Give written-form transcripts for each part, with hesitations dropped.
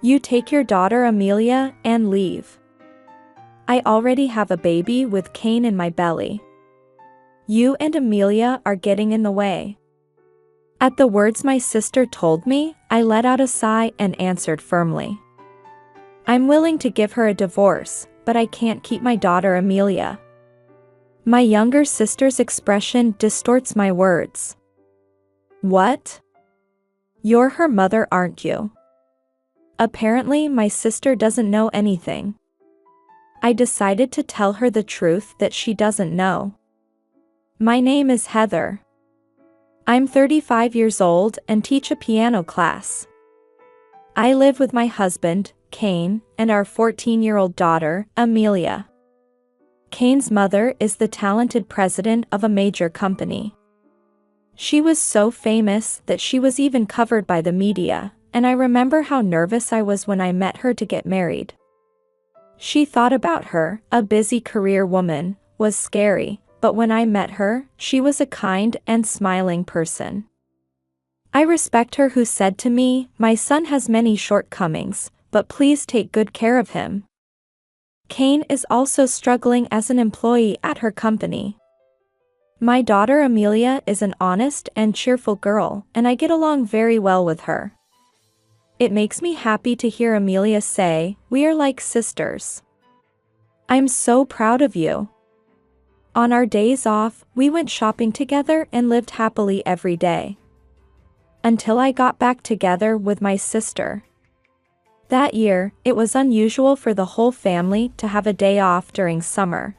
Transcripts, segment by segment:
You take your daughter Amelia and leave. I already have a baby with Cain in my belly. You and Amelia are getting in the way. At the words my sister told me, I let out a sigh and answered firmly. I'm willing to give her a divorce, but I can't keep my daughter Amelia. My younger sister's expression distorts my words. What? You're her mother, aren't you? Apparently, my sister doesn't know anything. I decided to tell her the truth that she doesn't know. My name is Heather. I'm 35 years old and teach a piano class. I live with my husband, Cain, and our 14-year-old daughter, Amelia. Cain's mother is the talented president of a major company. She was so famous that she was even covered by the media, and I remember how nervous I was when I met her to get married. She thought about her, a busy career woman, was scary, but when I met her, she was a kind and smiling person. I respect her who said to me, "My son has many shortcomings, but please take good care of him." Cain is also struggling as an employee at her company. My daughter Amelia is an honest and cheerful girl, and I get along very well with her. It makes me happy to hear Amelia say, "We are like sisters." I'm so proud of you. On our days off, we went shopping together and lived happily every day. Until I got back together with my sister. That year, it was unusual for the whole family to have a day off during summer.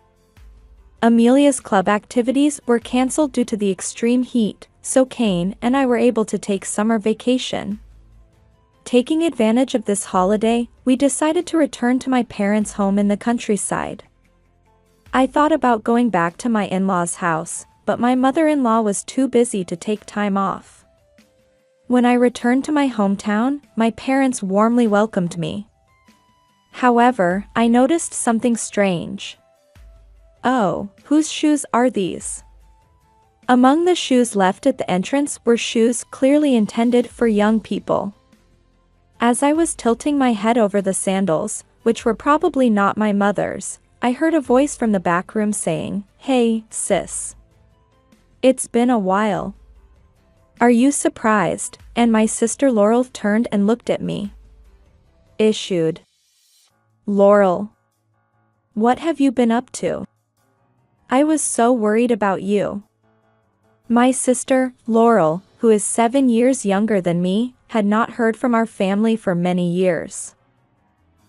Amelia's club activities were canceled due to the extreme heat, so Cain and I were able to take summer vacation. Taking advantage of this holiday, we decided to return to my parents' home in the countryside. I thought about going back to my in-laws' house, but my mother-in-law was too busy to take time off. When I returned to my hometown, my parents warmly welcomed me. However, I noticed something strange. Oh, whose shoes are these? Among the shoes left at the entrance were shoes clearly intended for young people. As I was tilting my head over the sandals, which were probably not my mother's, I heard a voice from the back room saying, "Hey, sis. It's been a while. Are you surprised?" And my sister Laurel turned and looked at me. Issued. Laurel. What have you been up to? I was so worried about you. My sister, Laurel, who is 7 years younger than me, had not heard from our family for many years.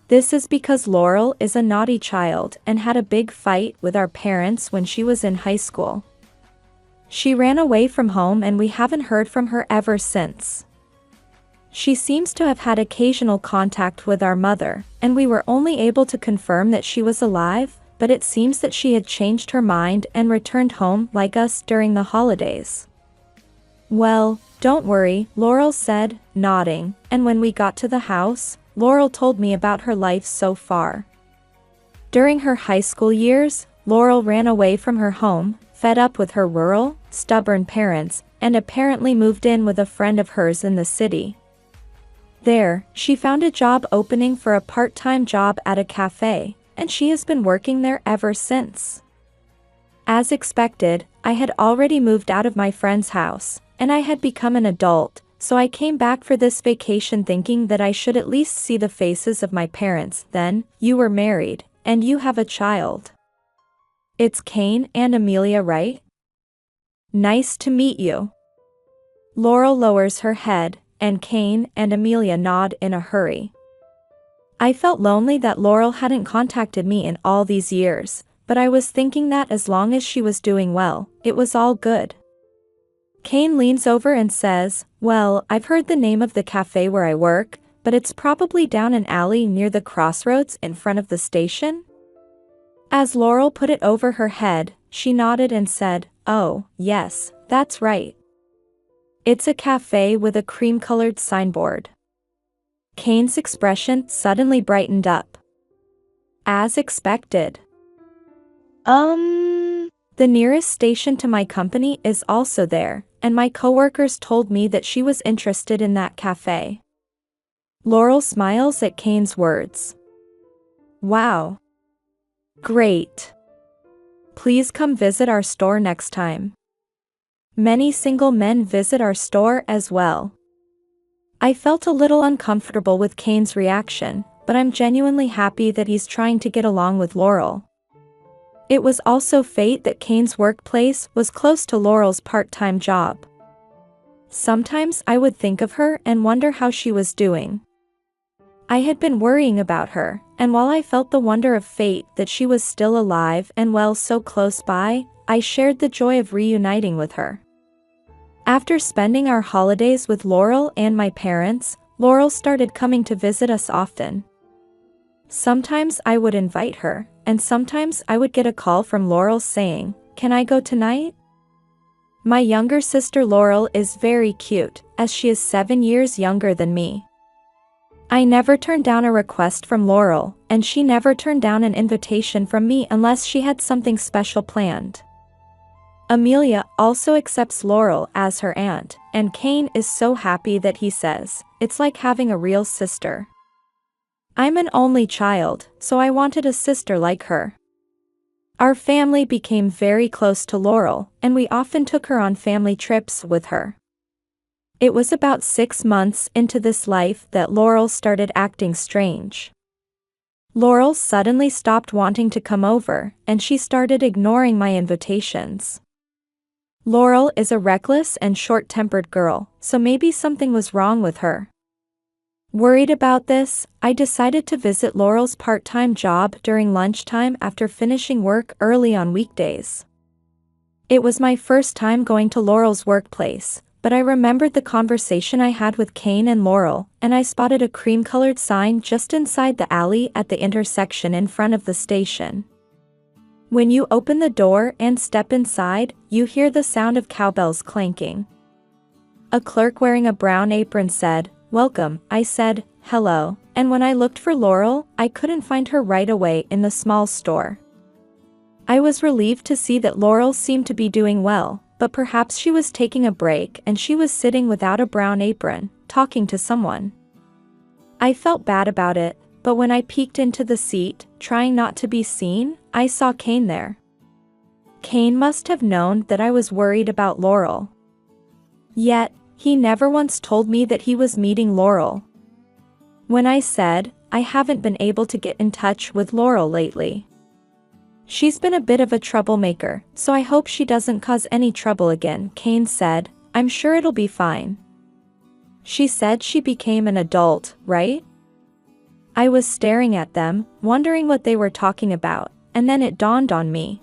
This is because Laurel is a naughty child and had a big fight with our parents when she was in high school. She ran away from home and we haven't heard from her ever since. She seems to have had occasional contact with our mother, and we were only able to confirm that she was alive, but it seems that she had changed her mind and returned home like us during the holidays. Well, don't worry, Laurel said, nodding, and when we got to the house, Laurel told me about her life so far. During her high school years, Laurel ran away from her home, fed up with her rural, stubborn parents, and apparently moved in with a friend of hers in the city. There, she found a job opening for a part-time job at a cafe, and she has been working there ever since. As expected, I had already moved out of my friend's house, and I had become an adult, so I came back for this vacation thinking that I should at least see the faces of my parents. Then, you were married, and you have a child. It's Cain and Amelia, right? Nice to meet you. Laurel lowers her head, and Cain and Amelia nod in a hurry. I felt lonely that Laurel hadn't contacted me in all these years, but I was thinking that as long as she was doing well, it was all good. Cain leans over and says, "Well, I've heard the name of the cafe where I work, but it's probably down an alley near the crossroads in front of the station?" As Laurel put it over her head, she nodded and said, "Oh, yes, that's right. It's a cafe with a cream-colored signboard." Cain's expression suddenly brightened up. As expected. The nearest station to my company is also there, and my coworkers told me that she was interested in that cafe. Laurel smiles at Kane's words. Wow. Great. Please come visit our store next time. Many single men visit our store as well. I felt a little uncomfortable with Kane's reaction, but I'm genuinely happy that he's trying to get along with Laurel. It was also fate that Kane's workplace was close to Laurel's part-time job. Sometimes I would think of her and wonder how she was doing. I had been worrying about her, and while I felt the wonder of fate that she was still alive and well so close by, I shared the joy of reuniting with her. After spending our holidays with Laurel and my parents, Laurel started coming to visit us often. Sometimes I would invite her, and sometimes I would get a call from Laurel saying, "Can I go tonight?" My younger sister Laurel is very cute, as she is 7 years younger than me. I never turned down a request from Laurel, and she never turned down an invitation from me unless she had something special planned. Amelia also accepts Laurel as her aunt, and Kane is so happy that he says, "It's like having a real sister." I'm an only child, so I wanted a sister like her. Our family became very close to Laurel, and we often took her on family trips with her. It was about 6 months into this life that Laurel started acting strange. Laurel suddenly stopped wanting to come over, and she started ignoring my invitations. Laurel is a reckless and short-tempered girl, so maybe something was wrong with her. Worried about this, I decided to visit Laurel's part-time job during lunchtime after finishing work early on weekdays. It was my first time going to Laurel's workplace, but I remembered the conversation I had with Kane and Laurel, and I spotted a cream-colored sign just inside the alley at the intersection in front of the station. When you open the door and step inside, you hear the sound of cowbells clanking. A clerk wearing a brown apron said, "Welcome," I said, "Hello," and when I looked for Laurel, I couldn't find her right away in the small store. I was relieved to see that Laurel seemed to be doing well, but perhaps she was taking a break and she was sitting without a brown apron, talking to someone. I felt bad about it, but when I peeked into the seat, trying not to be seen, I saw Kane there. Kane must have known that I was worried about Laurel. Yet, he never once told me that he was meeting Laurel. When I said, "I haven't been able to get in touch with Laurel lately. She's been a bit of a troublemaker, so I hope she doesn't cause any trouble again," Kane said, "I'm sure it'll be fine." She said she became an adult, right? I was staring at them, wondering what they were talking about, and then it dawned on me.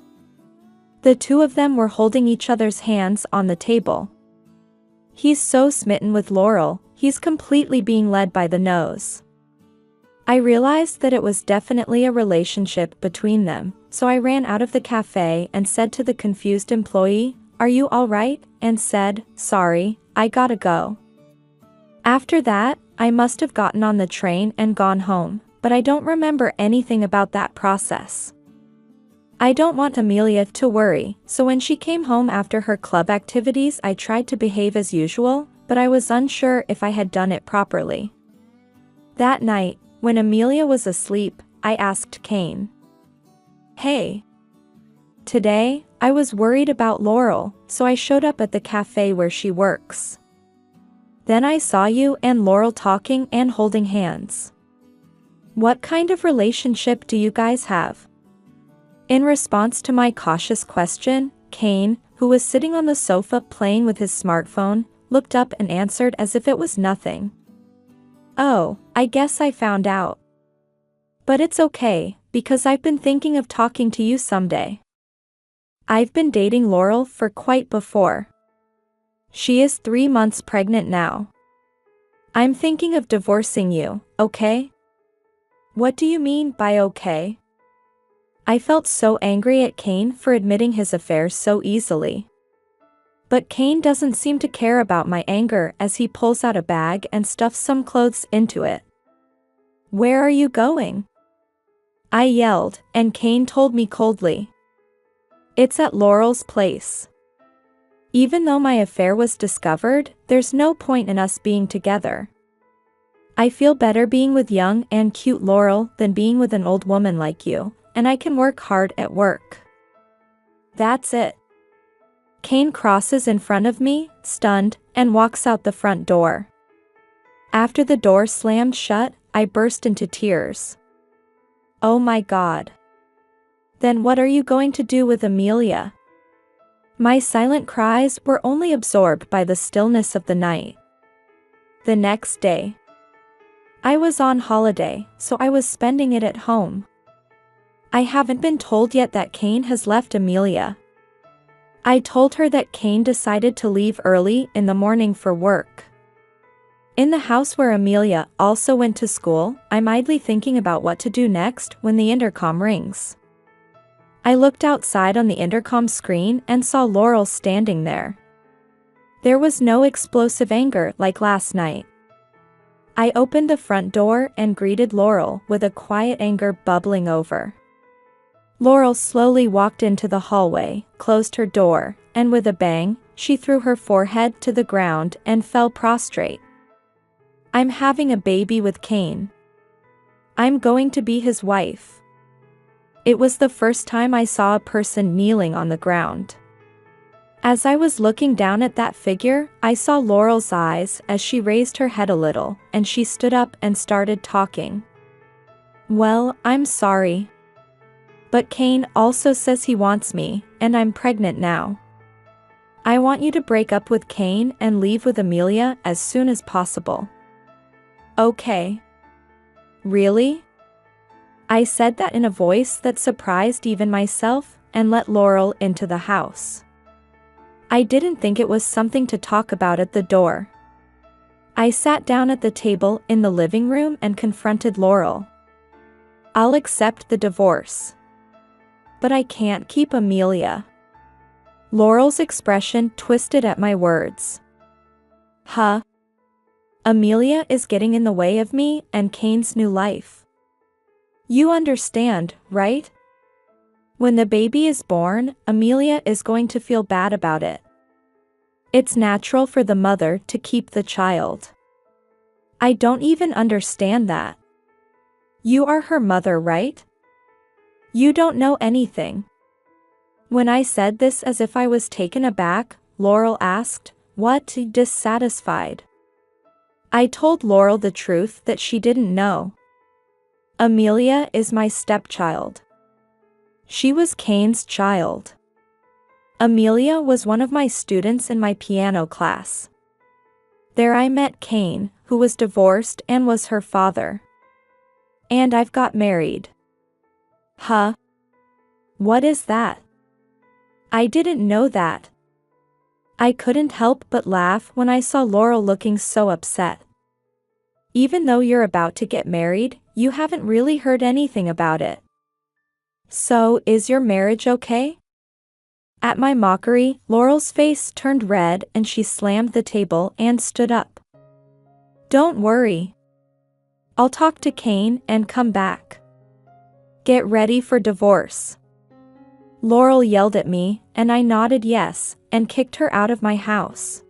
The two of them were holding each other's hands on the table. He's so smitten with Laurel, he's completely being led by the nose. I realized that it was definitely a relationship between them, so I ran out of the cafe and said to the confused employee, "Are you all right?" and said, "Sorry, I gotta go." After that, I must have gotten on the train and gone home, but I don't remember anything about that process. I don't want Amelia to worry, so when she came home after her club activities I tried to behave as usual, but I was unsure if I had done it properly. That night, when Amelia was asleep, I asked Kane, "Hey. Today, I was worried about Laurel, so I showed up at the cafe where she works. Then I saw you and Laurel talking and holding hands. What kind of relationship do you guys have?" In response to my cautious question, Kane, who was sitting on the sofa playing with his smartphone, looked up and answered as if it was nothing. "Oh, I guess I found out. But it's okay, because I've been thinking of talking to you someday. I've been dating Laurel for quite before. She is 3 months pregnant now. I'm thinking of divorcing you, okay?" "What do you mean by okay?" I felt so angry at Kane for admitting his affairs so easily. But Kane doesn't seem to care about my anger as he pulls out a bag and stuffs some clothes into it. "Where are you going?" I yelled, and Kane told me coldly. "It's at Laurel's place. Even though my affair was discovered, there's no point in us being together. I feel better being with young and cute Laurel than being with an old woman like you, and I can work hard at work. That's it. Kane crosses in front of me, stunned, and walks out the front door. After the door slammed shut, I burst into tears. Oh my God. Then what are you going to do with Amelia? My silent cries were only absorbed by the stillness of the night. The next day. I was on holiday, so I was spending it at home. I haven't been told yet that Kane has left Amelia. I told her that Kane decided to leave early in the morning for work. In the house where Amelia also went to school, I'm idly thinking about what to do next when the intercom rings. I looked outside on the intercom screen and saw Laurel standing there. There was no explosive anger like last night. I opened the front door and greeted Laurel with a quiet anger bubbling over. Laurel slowly walked into the hallway, closed her door, and with a bang, she threw her forehead to the ground and fell prostrate. I'm having a baby with Kane. I'm going to be his wife. It was the first time I saw a person kneeling on the ground. As I was looking down at that figure, I saw Laurel's eyes as she raised her head a little, and she stood up and started talking. Well, I'm sorry. But Kane also says he wants me, and I'm pregnant now. I want you to break up with Kane and leave with Amelia as soon as possible. Okay. Really? I said that in a voice that surprised even myself, and let Laurel into the house. I didn't think it was something to talk about at the door. I sat down at the table in the living room and confronted Laurel. I'll accept the divorce. But I can't keep Amelia. Laurel's expression twisted at my words. Huh? Amelia is getting in the way of me and Kane's new life. You understand, right? When the baby is born, Amelia is going to feel bad about it. It's natural for the mother to keep the child. I don't even understand that. You are her mother, right? You don't know anything. When I said this as if I was taken aback, Laurel asked, "What?" dissatisfied. I told Laurel the truth that she didn't know. Amelia is my stepchild. She was Kane's child. Amelia was one of my students in my piano class. There I met Kane, who was divorced and was her father. And I've got married. Huh? What is that? I didn't know that. I couldn't help but laugh when I saw Laurel looking so upset. Even though you're about to get married, you haven't really heard anything about it. So, is your marriage okay? At my mockery, Laurel's face turned red and she slammed the table and stood up. Don't worry. I'll talk to Kane and come back. Get ready for divorce. Laurel yelled at me, and I nodded yes, and kicked her out of my house.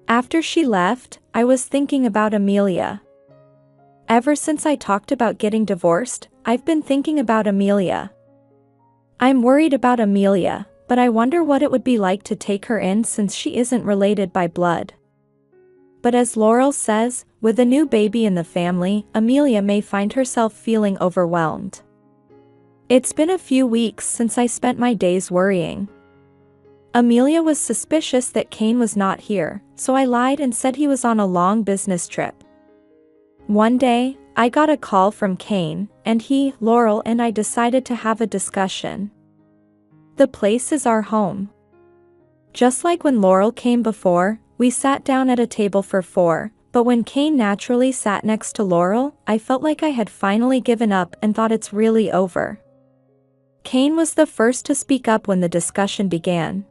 After she left, I was thinking about Amelia. Ever since I talked about getting divorced, I've been thinking about Amelia. I'm worried about Amelia, but I wonder what it would be like to take her in since she isn't related by blood. But as Laurel says, with a new baby in the family, Amelia may find herself feeling overwhelmed. It's been a few weeks since I spent my days worrying. Amelia was suspicious that Kane was not here, so I lied and said he was on a long business trip. One day, I got a call from Kane, and he, Laurel, and I decided to have a discussion. The place is our home. Just like when Laurel came before, we sat down at a table for four, but when Kane naturally sat next to Laurel, I felt like I had finally given up and thought it's really over. Kane was the first to speak up when the discussion began.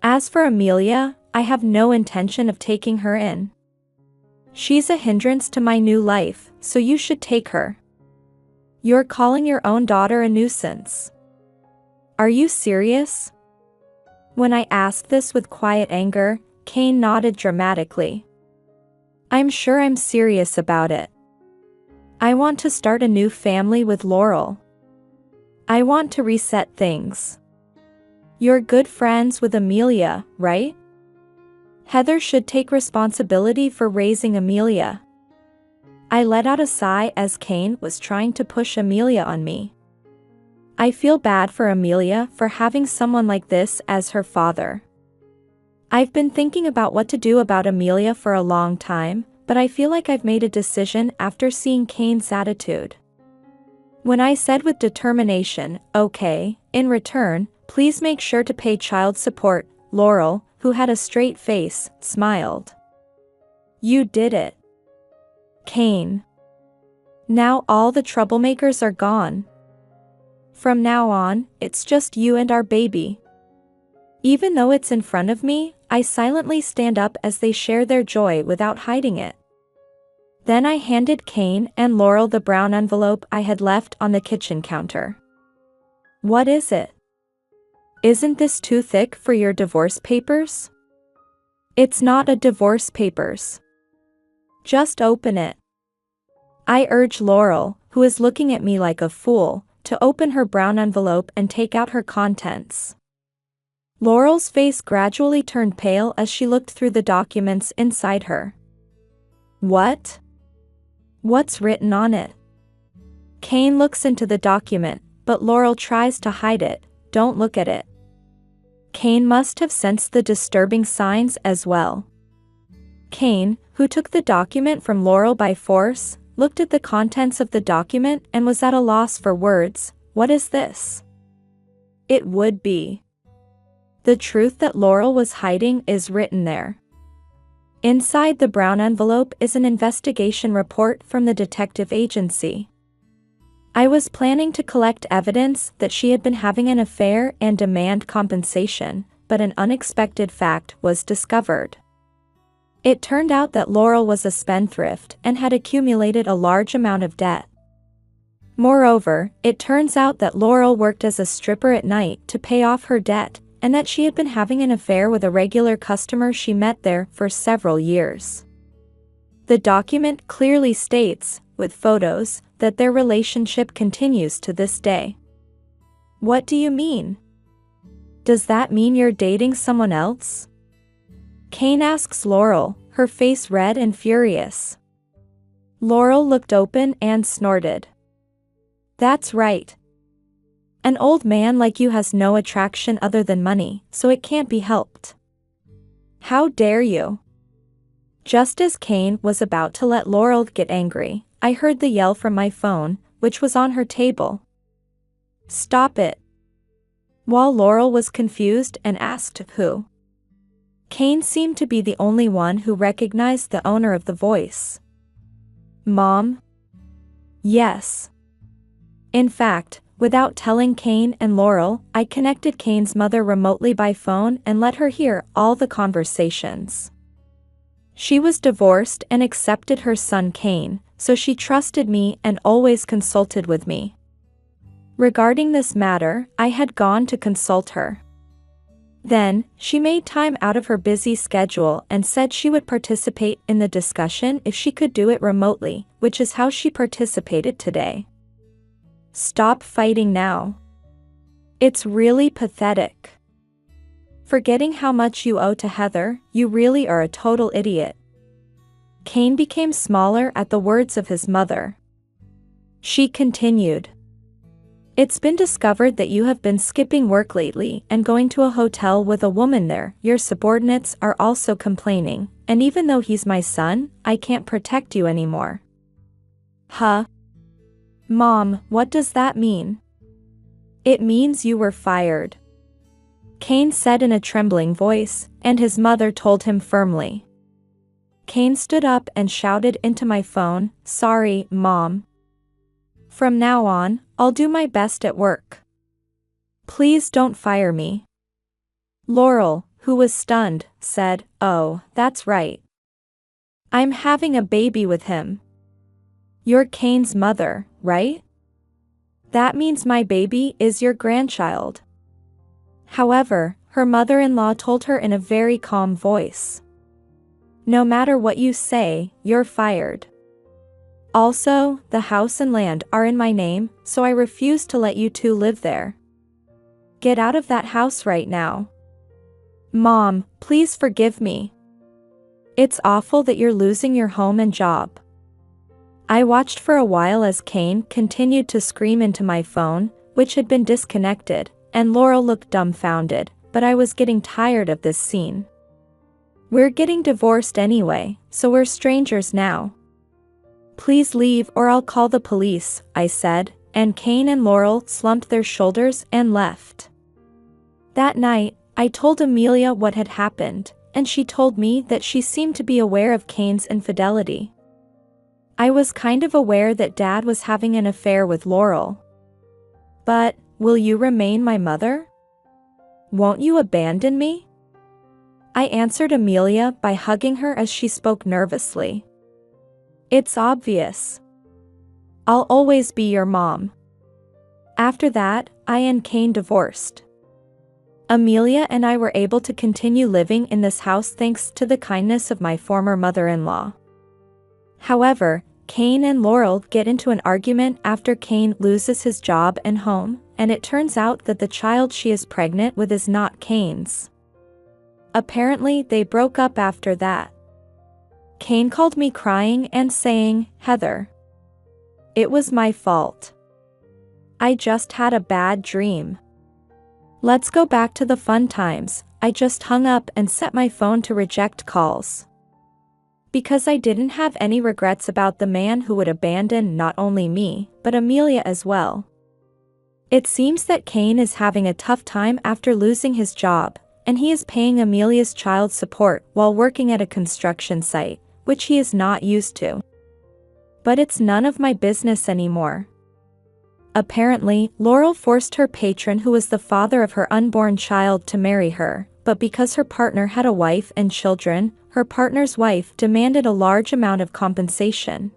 As for Amelia, I have no intention of taking her in. She's a hindrance to my new life, so you should take her. You're calling your own daughter a nuisance. Are you serious? When I asked this with quiet anger, Kane nodded dramatically. I'm sure I'm serious about it. I want to start a new family with Laurel. I want to reset things. You're good friends with Amelia, right? Heather should take responsibility for raising Amelia. I let out a sigh as Kane was trying to push Amelia on me. I feel bad for Amelia for having someone like this as her father. I've been thinking about what to do about Amelia for a long time, but I feel like I've made a decision after seeing Kane's attitude. When I said with determination, "Okay, in return, please make sure to pay child support," Laurel, who had a straight face, smiled. "You did it, Kane. Now all the troublemakers are gone. From now on, it's just you and our baby." Even though it's in front of me, I silently stand up as they share their joy without hiding it. Then I handed Kane and Laurel the brown envelope I had left on the kitchen counter. "What is it? Isn't this too thick for your divorce papers?" "It's not a divorce papers. Just open it." I urge Laurel, who is looking at me like a fool, to open her brown envelope and take out her contents. Laurel's face gradually turned pale as she looked through the documents inside her. "What? What's written on it?" Kane looks into the document, but Laurel tries to hide it. "Don't look at it." Kane must have sensed the disturbing signs as well. Kane, who took the document from Laurel by force, looked at the contents of the document and was at a loss for words. What is this? It would be. The truth that Laurel was hiding is written there. Inside the brown envelope is an investigation report from the detective agency. I was planning to collect evidence that she had been having an affair and demand compensation, but an unexpected fact was discovered. It turned out that Laurel was a spendthrift and had accumulated a large amount of debt. Moreover, it turns out that Laurel worked as a stripper at night to pay off her debt, and that she had been having an affair with a regular customer she met there for several years. The document clearly states, with photos, that their relationship continues to this day. What do you mean? Does that mean you're dating someone else? Kane asks Laurel, her face red and furious. Laurel looked open and snorted. That's right. An old man like you has no attraction other than money, so it can't be helped. How dare you? Just as Kane was about to let Laurel get angry, I heard the yell from my phone, which was on her table. Stop it. While Laurel was confused and asked who. Kane seemed to be the only one who recognized the owner of the voice. Mom? Yes. In fact, without telling Kane and Laurel, I connected Kane's mother remotely by phone and let her hear all the conversations. She was divorced and accepted her son Kane, so she trusted me and always consulted with me. Regarding this matter, I had gone to consult her. Then, she made time out of her busy schedule and said she would participate in the discussion if she could do it remotely, which is how she participated today. Stop fighting now. It's really pathetic. Forgetting how much you owe to Heather, you really are a total idiot. Kane became smaller at the words of his mother. She continued. It's been discovered that you have been skipping work lately and going to a hotel with a woman there. Your subordinates are also complaining, and even though he's my son, I can't protect you anymore. Huh? Mom, what does that mean? It means you were fired. Kane said in a trembling voice, and his mother told him firmly. Kane stood up and shouted into my phone, Sorry, Mom. From now on, I'll do my best at work. Please don't fire me. Laurel, who was stunned, said, Oh, that's right. I'm having a baby with him. You're Kane's mother, right? That means my baby is your grandchild. However, her mother-in-law told her in a very calm voice. No matter what you say, you're fired. Also, the house and land are in my name, so I refuse to let you two live there. Get out of that house right now. Mom, please forgive me. It's awful that you're losing your home and job. I watched for a while as Kane continued to scream into my phone, which had been disconnected, and Laurel looked dumbfounded, but I was getting tired of this scene. We're getting divorced anyway, so we're strangers now. Please leave or I'll call the police, I said, and Kane and Laurel slumped their shoulders and left. That night, I told Amelia what had happened, and she told me that she seemed to be aware of Kane's infidelity. I was kind of aware that Dad was having an affair with Laurel. But, will you remain my mother? Won't you abandon me? I answered Amelia by hugging her as she spoke nervously. It's obvious. I'll always be your mom. After that, I and Kane divorced. Amelia and I were able to continue living in this house thanks to the kindness of my former mother-in-law. However, Kane and Laurel get into an argument after Kane loses his job and home, and it turns out that the child she is pregnant with is not Kane's. Apparently, they broke up after that. Kane called me crying and saying, "Heather, it was my fault. I just had a bad dream. Let's go back to the fun times." I just hung up and set my phone to reject calls. Because I didn't have any regrets about the man who would abandon not only me, but Amelia as well. It seems that Kane is having a tough time after losing his job, and he is paying Amelia's child support while working at a construction site, which he is not used to. But it's none of my business anymore. Apparently, Laurel forced her patron, who was the father of her unborn child, to marry her, but because her partner had a wife and children, her partner's wife demanded a large amount of compensation.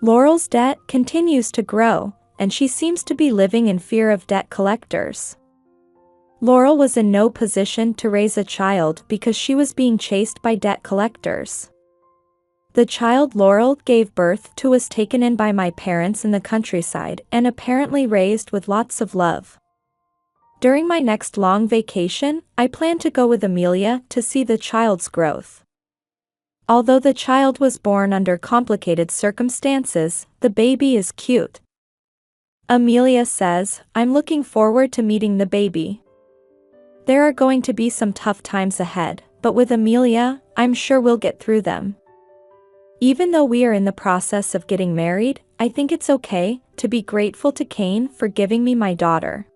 Laurel's debt continues to grow, and she seems to be living in fear of debt collectors. Laurel was in no position to raise a child because she was being chased by debt collectors. The child Laurel gave birth to was taken in by my parents in the countryside and apparently raised with lots of love. During my next long vacation, I plan to go with Amelia to see the child's growth. Although the child was born under complicated circumstances, the baby is cute. Amelia says, "I'm looking forward to meeting the baby. There are going to be some tough times ahead, but with Amelia, I'm sure we'll get through them." Even though we are in the process of getting married, I think it's okay to be grateful to Kane for giving me my daughter.